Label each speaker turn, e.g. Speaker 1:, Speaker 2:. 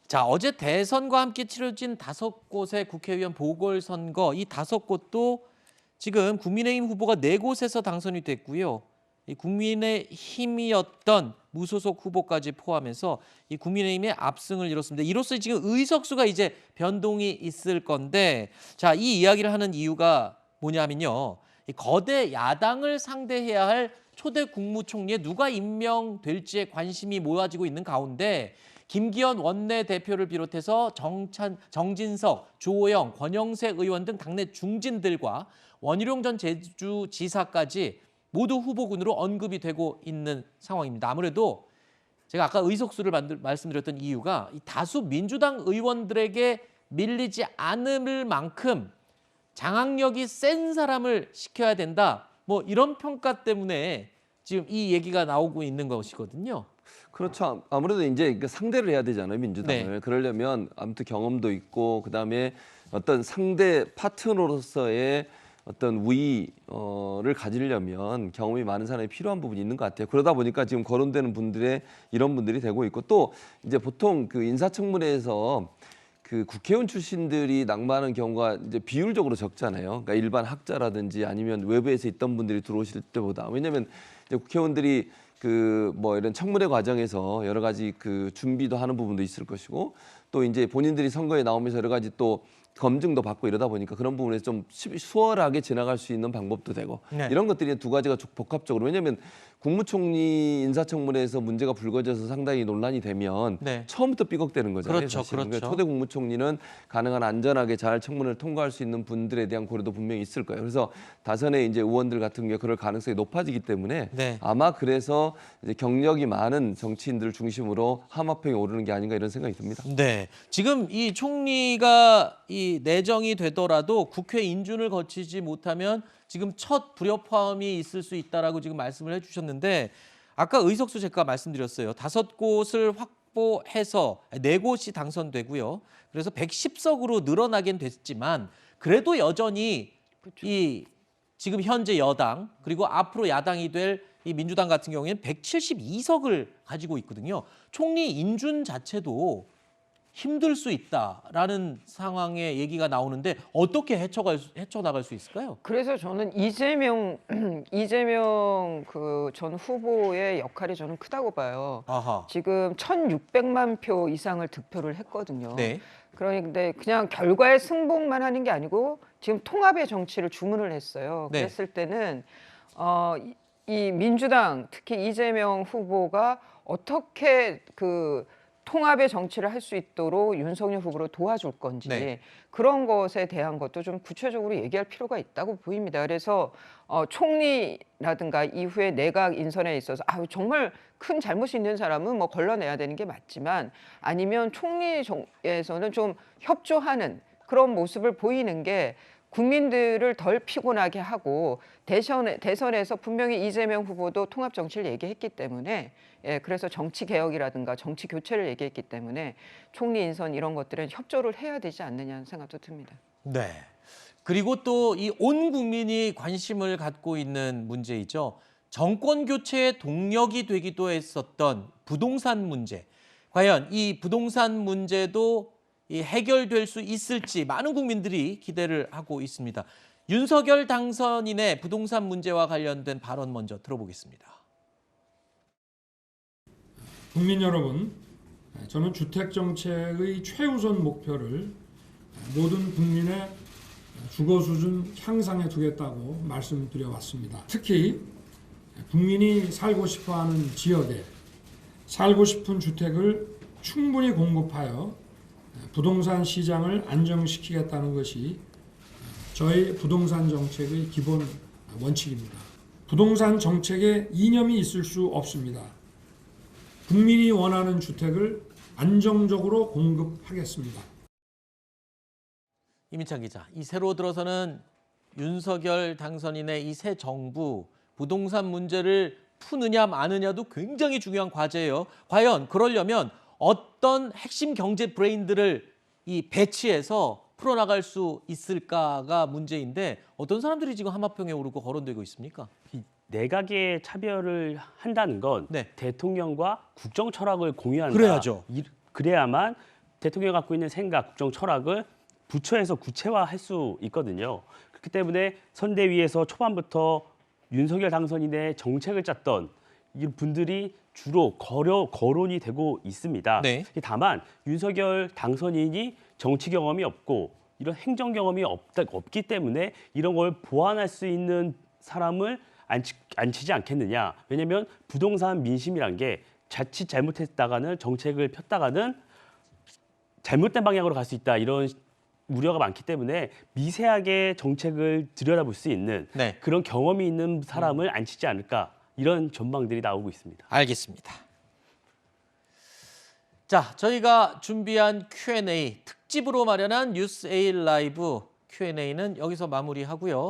Speaker 1: 자, 어제 대선과 함께 치러진 5곳의 국회의원 보궐선거, 이 5곳도 지금 국민의힘 후보가 4곳에서 당선이 됐고요. 이 국민의힘이었던 무소속 후보까지 포함해서 이 국민의힘의 압승을 이뤘습니다. 이로써 지금 의석수가 이제 변동이 있을 건데, 자, 이 이야기를 하는 이유가 뭐냐면요. 이 거대 야당을 상대해야 할 초대 국무총리에 누가 임명될지에 관심이 모아지고 있는 가운데 김기현 원내대표를 비롯해서 정진석, 주호영, 권영세 의원 등 당내 중진들과 원희룡 전 제주지사까지 모두 후보군으로 언급이 되고 있는 상황입니다. 아무래도 제가 아까 의석수를 말씀드렸던 이유가 이 다수 민주당 의원들에게 밀리지 않을 만큼 장악력이 센 사람을 시켜야 된다. 뭐 이런 평가 때문에 지금 이 얘기가 나오고 있는 것이거든요.
Speaker 2: 그렇죠. 아무래도 이제 상대를 해야 되잖아요, 민주당을.
Speaker 1: 네.
Speaker 2: 그러려면 아무튼 경험도 있고 그다음에 어떤 상대 파트너로서의 어떤 우위를 가지려면 경험이 많은 사람이 필요한 부분이 있는 것 같아요. 그러다 보니까 지금 거론되는 분들의 이런 분들이 되고 있고 또 이제 보통 그 인사청문회에서 그 국회의원 출신들이 낙마하는 경우가 이제 비율적으로 적잖아요. 그러니까 일반 학자라든지 아니면 외부에서 있던 분들이 들어오실 때보다. 왜냐하면 이제 국회의원들이 그 뭐 이런 청문회 과정에서 여러 가지 그 준비도 하는 부분도 있을 것이고 또 이제 본인들이 선거에 나오면서 여러 가지 또 검증도 받고 이러다 보니까 그런 부분에서 좀 수월하게 지나갈 수 있는 방법도 되고
Speaker 1: 네.
Speaker 2: 이런 것들이 두 가지가 복합적으로 왜냐하면 국무총리 인사청문회에서 문제가 불거져서 상당히 논란이 되면
Speaker 1: 네.
Speaker 2: 처음부터 삐걱대는 거잖아요.
Speaker 1: 그렇죠,
Speaker 2: 사실은.
Speaker 1: 그렇죠.
Speaker 2: 그러니까 초대 국무총리는 가능한 안전하게 잘 청문회를 통과할 수 있는 분들에 대한 고려도 분명히 있을 거예요. 그래서 다선의 이제 의원들 같은 경우에 그럴 가능성이 높아지기 때문에
Speaker 1: 네.
Speaker 2: 아마 그래서 이제 경력이 많은 정치인들을 중심으로 함합형에 오르는 게 아닌가 이런 생각이 듭니다.
Speaker 1: 네, 지금 이 총리가 이 내정이 되더라도 국회 인준을 거치지 못하면 지금 첫 불협화음이 있을 수 있다라고 지금 말씀을 해주셨는데 아까 의석수 제가 말씀드렸어요. 5곳을 확보해서 4곳이 당선되고요. 그래서 110석으로 늘어나긴 됐지만 그래도 여전히 이 지금 현재 여당 그리고 앞으로 야당이 될 이 민주당 같은 경우에는 172석을 가지고 있거든요. 총리 인준 자체도 힘들 수 있다라는 상황의 얘기가 나오는데 어떻게 헤쳐나갈 수 있을까요?
Speaker 3: 그래서 저는 이재명 그 전 후보의 역할이 저는 크다고 봐요.
Speaker 1: 아하.
Speaker 3: 지금 1,600만 표 이상을 득표를 했거든요.
Speaker 1: 네.
Speaker 3: 그런데 그냥 결과에 승복만 하는 게 아니고 지금 통합의 정치를 주문을 했어요.
Speaker 1: 네.
Speaker 3: 그랬을 때는 이 민주당 특히 이재명 후보가 어떻게 그 통합의 정치를 할 수 있도록 윤석열 후보를 도와줄 건지
Speaker 1: 네.
Speaker 3: 그런 것에 대한 것도 좀 구체적으로 얘기할 필요가 있다고 보입니다. 그래서 총리라든가 이후에 내각 인선에 있어서 정말 큰 잘못이 있는 사람은 뭐 걸러내야 되는 게 맞지만 아니면 총리에서는 좀 협조하는 그런 모습을 보이는 게 국민들을 덜 피곤하게 하고 대선에서 분명히 이재명 후보도 통합 정치를 얘기했기 때문에 그래서 정치 개혁이라든가 정치 교체를 얘기했기 때문에 총리 인선 이런 것들은 협조를 해야 되지 않느냐는 생각도 듭니다.
Speaker 1: 네. 그리고 또 이 온 국민이 관심을 갖고 있는 문제이죠. 정권 교체의 동력이 되기도 했었던 부동산 문제. 과연 이 부동산 문제도 해결될 수 있을지 많은 국민들이 기대를 하고 있습니다. 윤석열 당선인의 부동산 문제와 관련된 발언 먼저 들어보겠습니다.
Speaker 4: 국민 여러분, 저는 주택정책의 최우선 목표를 모든 국민의 주거 수준 향상에 두겠다고 말씀드려왔습니다. 특히 국민이 살고 싶어하는 지역에 살고 싶은 주택을 충분히 공급하여 부동산 시장을 안정시키겠다는 것이 저희 부동산 정책의 기본 원칙입니다. 부동산 정책에 이념이 있을 수 없습니다. 국민이 원하는 주택을 안정적으로 공급하겠습니다.
Speaker 1: 이민찬 기자, 이 새로 들어서는 윤석열 당선인의 이 새 정부 부동산 문제를 푸느냐 마느냐도 굉장히 중요한 과제예요. 과연 그러려면 어떤 핵심 경제 브레인들을 배치해서 풀어나갈 수 있을까가 문제인데 어떤 사람들이 지금 함합형에 오르고 거론되고 있습니까?
Speaker 5: 내각의 차별을 한다는 건
Speaker 1: 네.
Speaker 5: 대통령과 국정 철학을 공유한다.
Speaker 1: 그래야죠.
Speaker 5: 그래야만 대통령이 갖고 있는 생각, 국정 철학을 부처에서 구체화할 수 있거든요. 그렇기 때문에 선대위에서 초반부터 윤석열 당선인의 정책을 짰던 이 분들이 주로 거론이 되고 있습니다.
Speaker 1: 네.
Speaker 5: 다만 윤석열 당선인이 정치 경험이 없고 이런 행정 경험이 없기 때문에 이런 걸 보완할 수 있는 사람을 앉히지 않겠느냐. 왜냐하면 부동산 민심이란 게 자칫 잘못했다가는 정책을 폈다가는 잘못된 방향으로 갈 수 있다. 이런 우려가 많기 때문에 미세하게 정책을 들여다볼 수 있는
Speaker 1: 네.
Speaker 5: 그런 경험이 있는 사람을 앉히지 않을까. 이런 전망들이 나오고 있습니다.
Speaker 1: 알겠습니다. 자, 저희가 준비한 Q&A 특집으로 마련한 뉴스 에일 라이브 Q&A는 여기서 마무리하고요.